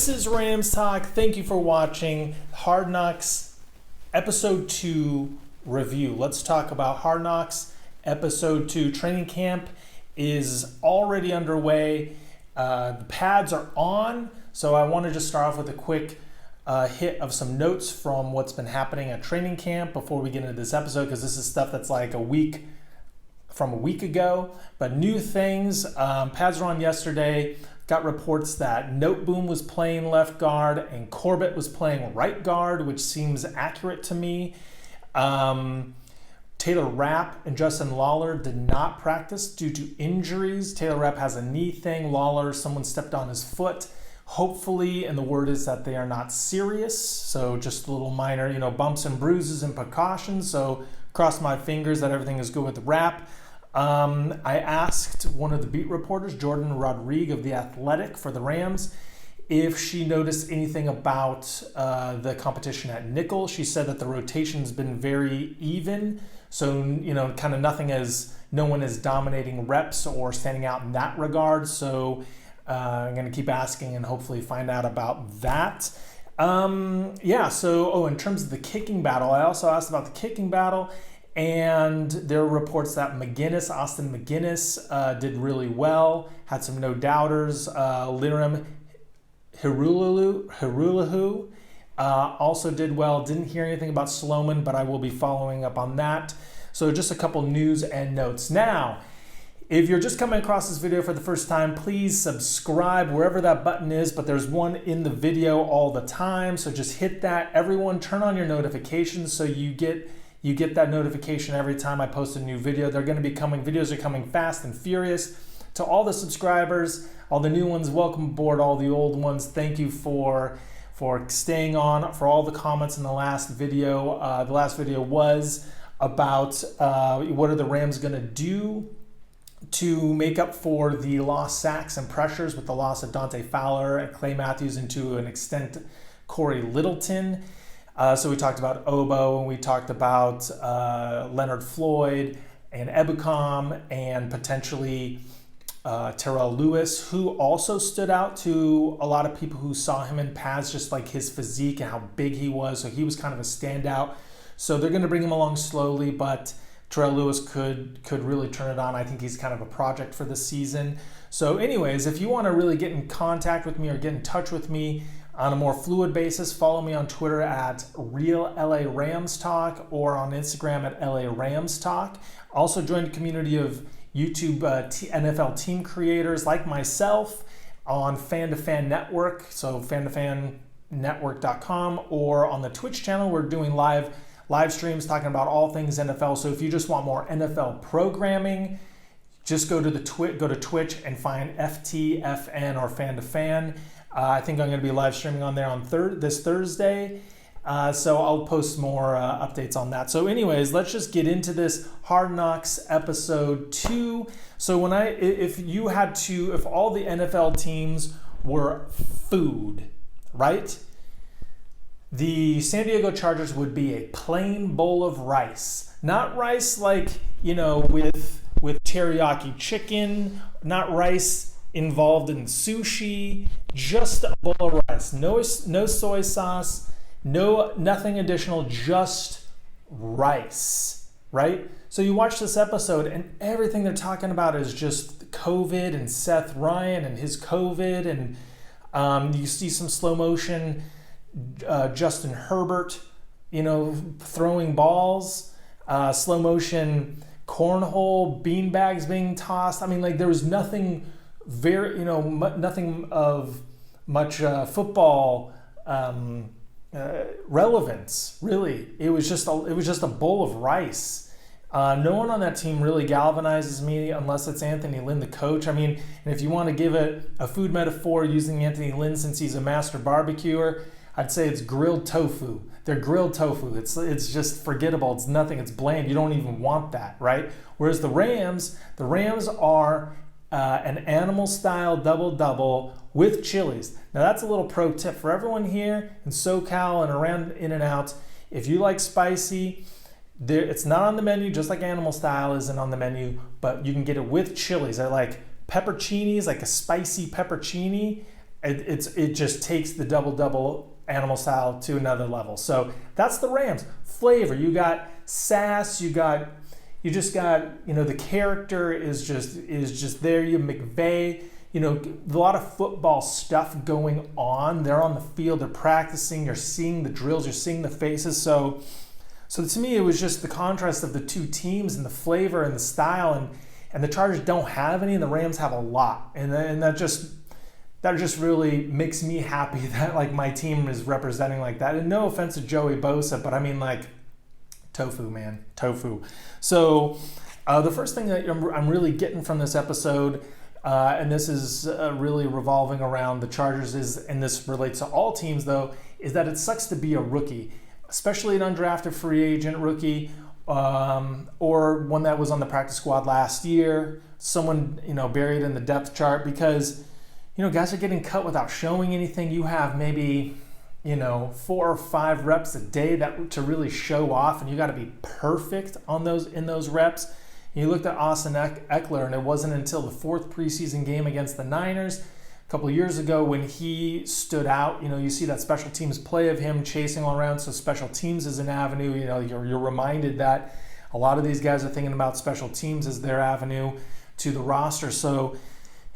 This is Rams Talk. Thank you for watching Hard Knocks Episode 2 review. Let's talk about Hard Knocks Episode 2. Training camp is already underway. The pads are on, so I want to just start off with a quick hit of some notes from what's been happening at training camp before we get into this episode, because this is stuff that's like a week ago. But new things, pads are on yesterday. Got reports that Noteboom was playing left guard and Corbett was playing right guard, which seems accurate to me. Taylor Rapp and Justin Lawler did not practice due to injuries. Taylor Rapp has a knee thing. Lawler, someone stepped on his foot. Hopefully, and the word is that they are not serious. So just a little minor, bumps and bruises and precautions. So cross my fingers that everything is good with Rapp. I asked one of the beat reporters, Jordan Rodrigue of The Athletic for the Rams, if she noticed anything about the competition at nickel. She said that the rotation's been very even. So, kind of no one is dominating reps or standing out in that regard. So I'm going to keep asking and hopefully find out about that. In terms of the kicking battle, I also asked about the kicking battle. And there are reports that Austin McGinnis did really well, had some no-doubters. Lirim Hirulahu also did well. Didn't hear anything about Sloman, but I will be following up on that. So just a couple news and notes. Now, if you're just coming across this video for the first time, please subscribe wherever that button is, but there's one in the video all the time, so just hit that. Everyone, turn on your notifications so you get that notification every time I post a new video. They're going to be coming. Videos are coming fast and furious. To all the subscribers, all the new ones, welcome aboard. All the old ones, thank you for staying on, for all the comments in the last video. The last video was about what are the Rams going to do to make up for the lost sacks and pressures with the loss of Dante Fowler and Clay Matthews, and to an extent Corey Littleton. So we talked about Obo, and we talked about Leonard Floyd and Ebukam, and potentially Terrell Lewis, who also stood out to a lot of people who saw him in pads, just like his physique and how big he was. So he was kind of a standout. So they're going to bring him along slowly, but Terrell Lewis could really turn it on. I think he's kind of a project for the season. So anyways, if you want to really get in contact with me or get in touch with me on a more fluid basis, follow me on Twitter at Real LA Rams Talk or on Instagram at LA Rams Talk. Also join the community of YouTube NFL team creators like myself on Fan to Fan Network, so fantofannetwork.com, or on the Twitch channel. We're doing live streams talking about all things NFL. So if you just want more NFL programming, just go to Twitch and find FTFN or Fan to Fan. I think I'm going to be live streaming on there on this Thursday. So I'll post more updates on that. So anyways, let's just get into this Hard Knocks Episode 2. So if all the NFL teams were food, right? The San Diego Chargers would be a plain bowl of rice. Not rice like, with teriyaki chicken, not rice involved in sushi, just a bowl of rice. No soy sauce, nothing additional, just rice, right? So you watch this episode and everything they're talking about is just COVID and Seth Ryan and his COVID, and you see some slow motion Justin Herbert, throwing balls, slow motion cornhole beanbags being tossed. I mean, there was nothing nothing of much football relevance, really. It was just a bowl of rice. No one on that team really galvanizes me unless it's Anthony Lynn, the coach. I mean, and if you want to give it a food metaphor using Anthony Lynn, since he's a master barbecuer, I'd say it's grilled tofu. They're grilled tofu. It's just forgettable. It's nothing. It's bland. You don't even want that, right? Whereas the Rams are an animal-style double-double with chilies. Now that's a little pro tip for everyone here in SoCal and around in and out. If you like spicy, it's not on the menu, just like animal style isn't on the menu, but you can get it with chilies. I like pepperoncinis, like a spicy pepperoni, it just takes the double animal style to another level. So that's the Rams. Flavor, you got sass, you just got, the character is just there. You have McVay, a lot of football stuff going on. They're on the field, they're practicing, you're seeing the drills, you're seeing the faces. So to me, it was just the contrast of the two teams and the flavor and the style, and the Chargers don't have any, and the Rams have a lot, and that just really makes me happy that like my team is representing like that. And no offense to Joey Bosa, but I mean like tofu, man, tofu. So the first thing that I'm really getting from this episode, and this is really revolving around the Chargers, and this relates to all teams though, is that it sucks to be a rookie, especially an undrafted free agent rookie, or one that was on the practice squad last year, someone buried in the depth chart, because guys are getting cut without showing anything. You have maybe 4 or 5 reps a day to really show off, and you got to be perfect in those reps. And you looked at Austin Eckler, and it wasn't until the 4th preseason game against the Niners a couple of years ago when he stood out. You see that special teams play of him chasing all around, so special teams is an avenue. You're reminded that a lot of these guys are thinking about special teams as their avenue to the roster. So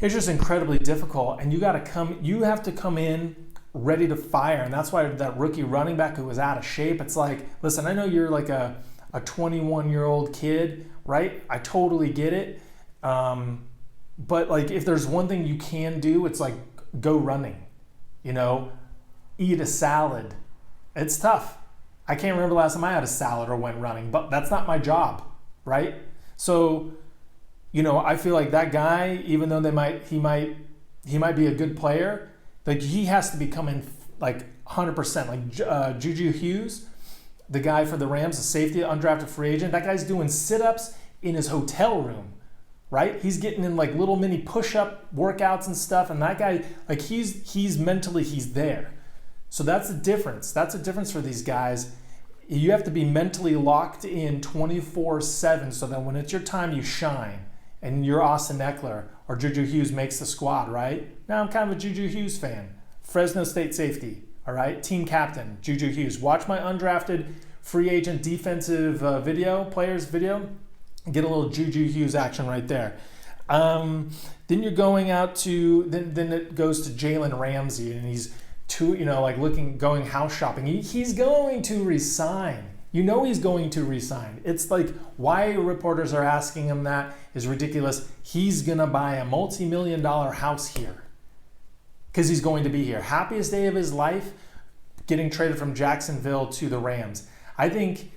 it's just incredibly difficult, and you have to come in ready to fire. And that's why that rookie running back who was out of shape, it's like, listen, I know you're like a 21-year-old kid, right? I totally get it. But like, if there's one thing you can do, it's like go running, eat a salad. It's tough. I can't remember the last time I had a salad or went running, but that's not my job, right? So, I feel like that guy, even though he might be a good player, like he has to be coming like 100%. Like Juju Hughes, the guy for the Rams, the safety, undrafted free agent, that guy's doing sit-ups in his hotel room, right? He's getting in like little mini push-up workouts and stuff, and that guy, like he's mentally there. So that's the difference. That's a difference for these guys. You have to be mentally locked in 24/7, so that when it's your time, you shine. And you're Austin Eckler or Juju Hughes makes the squad, right? Now I'm kind of a Juju Hughes fan. Fresno State safety, all right? Team captain, Juju Hughes. Watch my undrafted free agent defensive players video. Get a little Juju Hughes action right there. Then you're going out to, then it goes to Jalen Ramsey, and he's going house shopping. He's going to resign. He's going to resign. It's like, why reporters are asking him that is ridiculous. He's going to buy a multi-million-dollar house here because he's going to be here. Happiest day of his life, getting traded from Jacksonville to the Rams. I think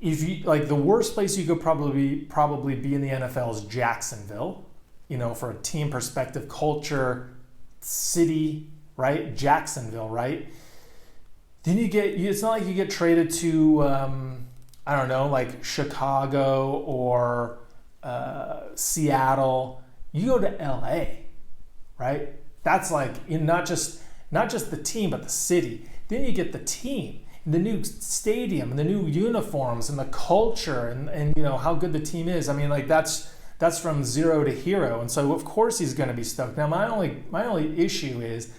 if you like, the worst place you could probably be in the NFL is Jacksonville, for a team perspective, culture, city, right? Jacksonville, right? Then it's not like you get traded to, like Chicago or Seattle. You go to LA, right? That's like not just the team, but the city. Then you get the team, and the new stadium, and the new uniforms, and the culture, and how good the team is. I mean, like that's from zero to hero, and so of course he's going to be stoked. Now my only issue is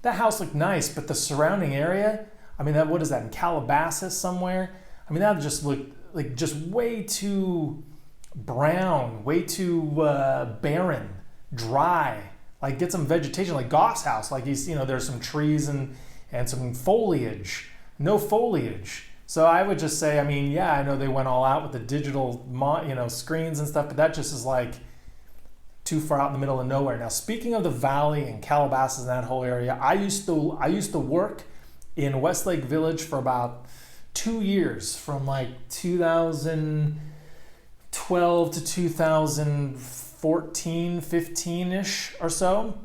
that house looked nice, but the surrounding area. I mean, what is that, in Calabasas somewhere? I mean, that just looked like just way too brown, way too barren, dry. Like, get some vegetation, like Goff's house. Like, there's some trees and some foliage. No foliage. So I would just say, I mean, yeah, I know they went all out with the digital, screens and stuff, but that just is like too far out in the middle of nowhere. Now, speaking of the Valley and Calabasas and that whole area, I used to work in Westlake Village for about 2 years, from like 2012 to 2014, 15-ish or so.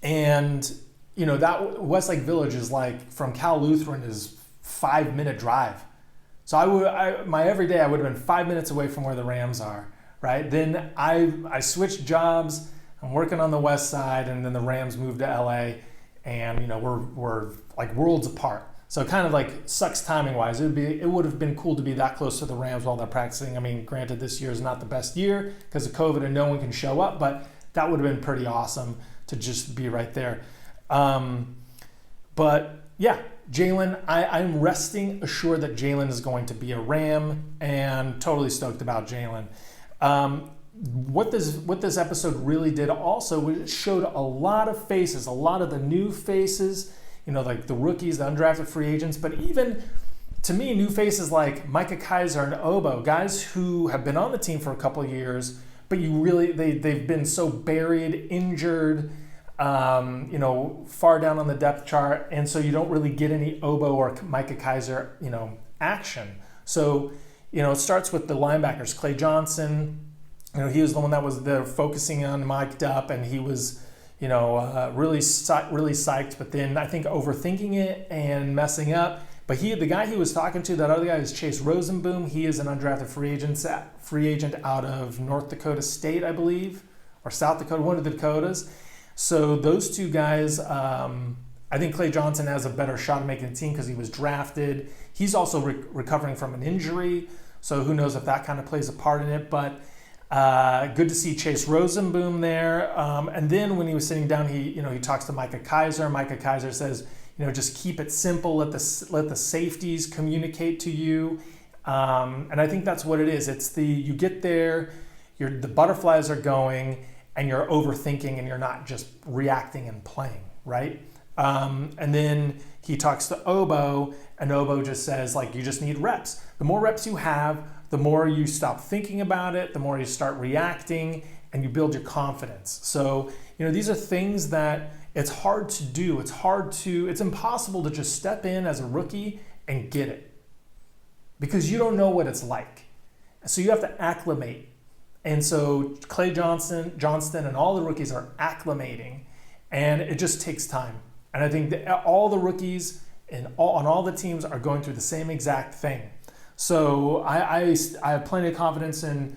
And, that Westlake Village is like, from Cal Lutheran is 5-minute drive. So my every day I would have been 5 minutes away from where the Rams are, right? Then I switched jobs. I'm working on the west side, and then the Rams moved to LA. And we're like worlds apart, so it kind of like sucks timing wise. It would have been cool to be that close to the Rams while they're practicing. I mean, granted, this year is not the best year because of COVID and no one can show up, but that would have been pretty awesome to just be right there. But yeah, Jalen, I'm resting assured that Jalen is going to be a Ram, and totally stoked about Jalen. What this episode really did also was it showed a lot of faces, a lot of the new faces, like the rookies, the undrafted free agents, but even to me, new faces like Micah Kiser and Obo, guys who have been on the team for a couple of years, but they've been so buried, injured, far down on the depth chart, and so you don't really get any Obo or Micah Kiser, action. So, it starts with the linebackers. Clay Johnston, he was the one that was there focusing on mic'd up, and he was, really psyched, but then I think overthinking it and messing up. But the guy he was talking to, that other guy, is Chase Rozenboom. He is an undrafted free agent out of North Dakota State, I believe, or South Dakota, one of the Dakotas. So those two guys, I think Clay Johnston has a better shot of making the team because he was drafted. He's also recovering from an injury, so who knows if that kind of plays a part in it. But good to see Chase Rozenboom there. And then when he was sitting down, he talks to Micah Kiser. Micah Kiser says, just keep it simple. Let the safeties communicate to you. And I think that's what it is. It's you get there, the butterflies are going, and you're overthinking, and you're not just reacting and playing, right? And then he talks to Obo, and Obo just says, you just need reps. The more reps you have, the more you stop thinking about it, the more you start reacting, and you build your confidence. So, these are things that it's hard to do. It's impossible to just step in as a rookie and get it, because you don't know what it's like. So you have to acclimate. And so Clay Johnston and all the rookies are acclimating, and it just takes time. And I think that all the rookies on all the teams are going through the same exact thing. So I have plenty of confidence in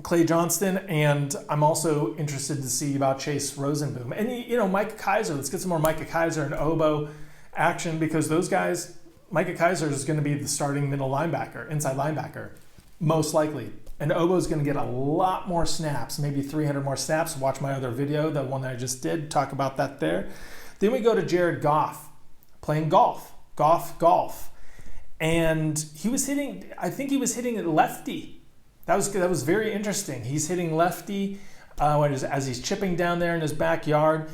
Clay Johnston, and I'm also interested to see about Chase Rozenboom. And, Micah Kiser, let's get some more Micah Kiser and Obo action, because those guys, Micah Kiser is going to be the starting middle linebacker, inside linebacker, most likely. And Obo's going to get a lot more snaps, maybe 300 more snaps. Watch my other video, the one that I just did, talk about that there. Then we go to Jared Goff, playing golf. And he was hitting it lefty. That was very interesting. He's hitting lefty as he's chipping down there in his backyard.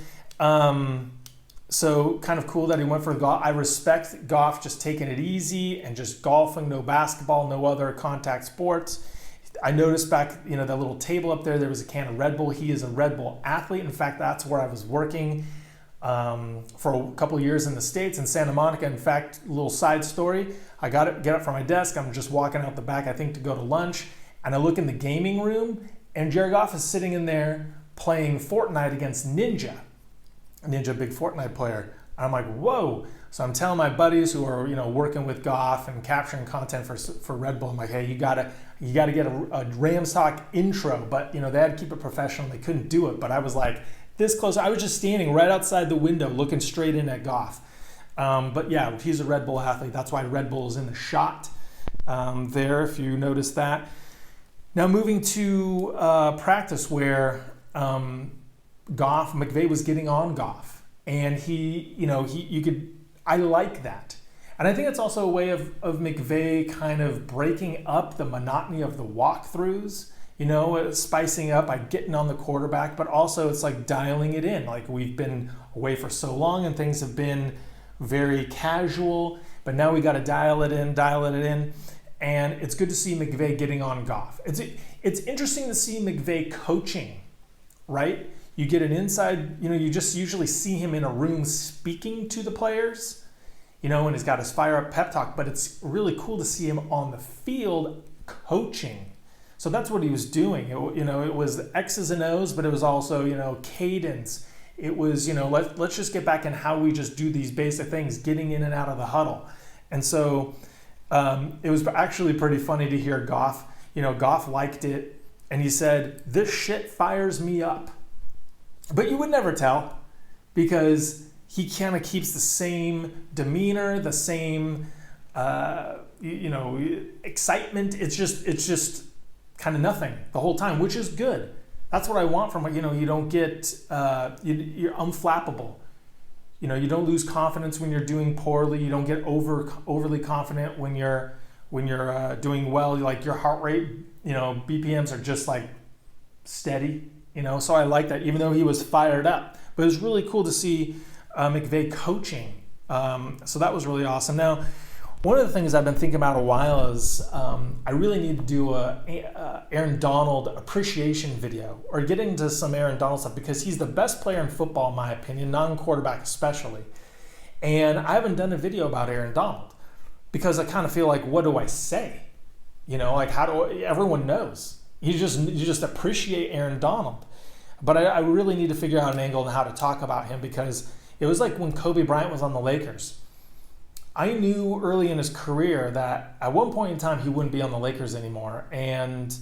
So kind of cool that he went for golf. I respect Goff just taking it easy and just golfing, no basketball, no other contact sports. I noticed back, that little table up there was a can of Red Bull. He is a Red Bull athlete. In fact, that's where I was working for a couple of years in the States, in Santa Monica. In fact, a little side story, I get up from my desk. I'm just walking out the back, I think, to go to lunch. And I look in the gaming room, and Jared Goff is sitting in there playing Fortnite against Ninja, big Fortnite player. And I'm like, whoa. So I'm telling my buddies who are, working with Goff and capturing content for Red Bull, I'm like, hey, you gotta get a Rams talk intro. But, they had to keep it professional. They couldn't do it. But I was like this close. I was just standing right outside the window looking straight in at Goff. But yeah, he's a Red Bull athlete. That's why Red Bull is in the shot there, if you notice that. Now moving to practice, where McVay was getting on Goff, and I like that. And I think it's also a way of McVay kind of breaking up the monotony of the walkthroughs, spicing up by getting on the quarterback, but also it's like dialing it in. Like, we've been away for so long and things have been very casual, but now we got to dial it in. And it's good to see McVay getting on Goff. It's interesting to see McVay coaching, right? You get an inside, you just usually see him in a room speaking to the players, and he's got his fire up pep talk, but it's really cool to see him on the field coaching. So that's what he was doing. It was X's and O's, but it was also, cadence. It was, let's just get back in how we just do these basic things, getting in and out of the huddle. And so it was actually pretty funny to hear Goff. Goff liked it, and he said, "This shit fires me up." But you would never tell, because he kind of keeps the same demeanor, the same, excitement. It's just kind of nothing the whole time, which is good. That's what I want from, you don't get, you're unflappable. You don't lose confidence when you're doing poorly. You don't get overly confident when you're doing well. Like your heart rate, BPMs are just like steady, So I like that, even though he was fired up. But it was really cool to see McVay coaching. So that was really awesome. Now, one of the things I've been thinking about a while is I really need to do a Aaron Donald appreciation video, or get into some Aaron Donald stuff, because he's the best player in football, in my opinion, non-quarterback especially. And I haven't done a video about Aaron Donald because I kind of feel like, what do I say? Everyone knows. You just appreciate Aaron Donald. But I really need to figure out an angle on how to talk about him, because it was like when Kobe Bryant was on the Lakers. I knew early in his career that at one point in time he wouldn't be on the Lakers anymore, and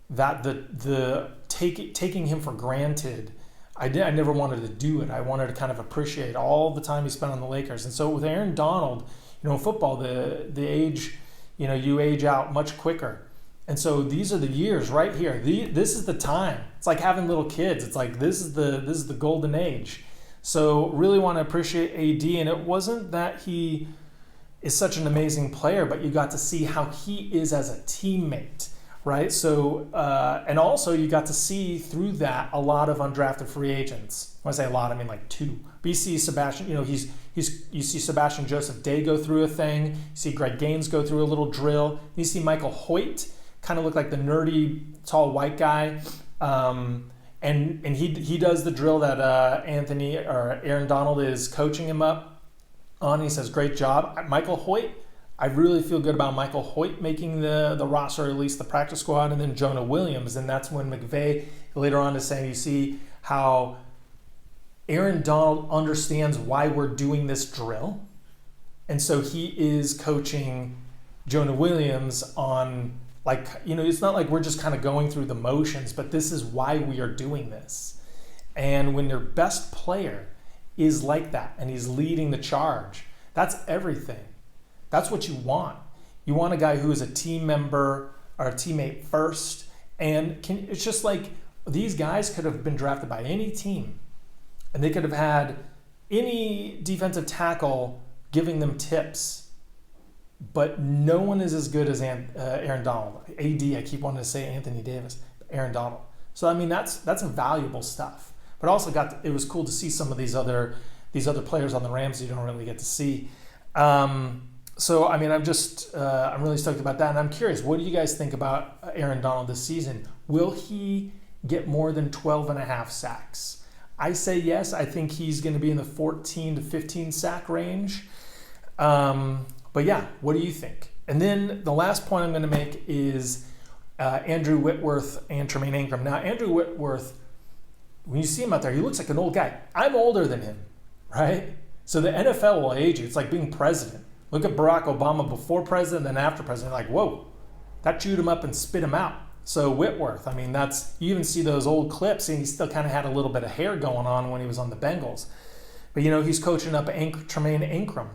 that the taking him for granted, I never wanted to do it. I wanted to kind of appreciate all the time he spent on the Lakers. And so with Aaron Donald, in football, the age, you age out much quicker. And so these are the years right here. This is the time. It's like having little kids. It's like this is the golden age. So really want to appreciate AD, and it wasn't that he is such an amazing player, but you got to see how he is as a teammate, right? So, and also you got to see through that a lot of undrafted free agents. When I say a lot, I mean like two. But you see Sebastian, you see Sebastian Joseph Day go through a thing. You see Greg Gaines go through a little drill. You see Michael Hoyt kind of look like the nerdy, tall white guy. And he does the drill that Aaron Donald is coaching him up on. He says, great job. Michael Hoyt, I really feel good about Michael Hoyt making the roster, or at least the practice squad, and then Jonah Williams. And that's when McVay later on is saying, you see how Aaron Donald understands why we're doing this drill. And so he is coaching Jonah Williams on, it's not like we're just kind of going through the motions, but this is why we are doing this. And when your best player is like that and he's leading the charge, that's everything. That's what you want. You want a guy who is a team member or a teammate first. And it's just like these guys could have been drafted by any team, and they could have had any defensive tackle giving them tips, but no one is as good as Aaron Donald. AD, I keep wanting to say Anthony Davis, Aaron Donald. So that's valuable stuff. But also it was cool to see some of these other players on the Rams you don't really get to see. So I'm really stoked about that, and I'm curious, what do you guys think about Aaron Donald this season? Will he get more than 12.5 sacks? I say yes. I think he's going to be in the 14 to 15 sack range. But yeah, what do you think? And then the last point I'm going to make is Andrew Whitworth and Tremaine Ingram. Now, Andrew Whitworth, when you see him out there, he looks like an old guy. I'm older than him, right? So the NFL will age you. It's like being president. Look at Barack Obama before president and after president. Like, whoa, that chewed him up and spit him out. So Whitworth, you even see those old clips, and he still kind of had a little bit of hair going on when he was on the Bengals. But, he's coaching up Tremaine Ingram.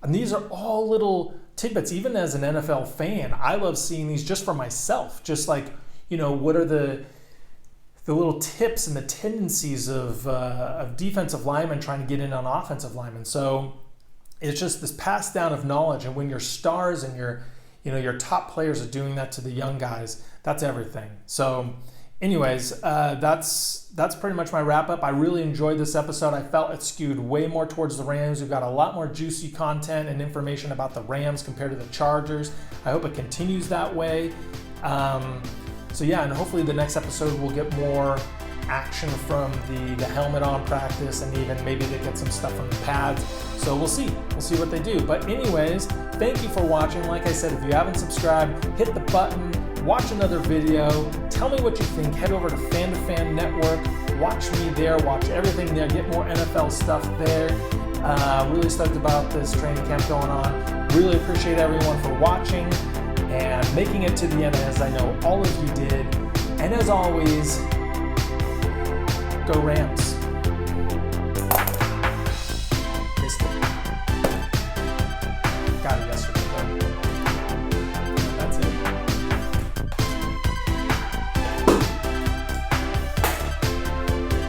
And these are all little tidbits. Even as an NFL fan, I love seeing these just for myself. Just like, what are the little tips and the tendencies of defensive linemen trying to get in on offensive linemen. So it's just this pass down of knowledge. And when your stars and your top players are doing that to the young guys, that's everything. So anyways, that's pretty much my wrap up. I really enjoyed this episode. I felt it skewed way more towards the Rams. We've got a lot more juicy content and information about the Rams compared to the Chargers. I hope it continues that way. So yeah, and hopefully the next episode we'll get more action from the helmet on practice, and even maybe they get some stuff from the pads. So we'll see what they do. But anyways, thank you for watching. Like I said, if you haven't subscribed, hit the button, watch another video, tell me what you think. Head over to Fan Network, watch me there, watch everything there, get more NFL stuff there. Really stoked about this training camp going on. Really appreciate everyone for watching and making it to the end, as I know all of you did. And as always, go Rams.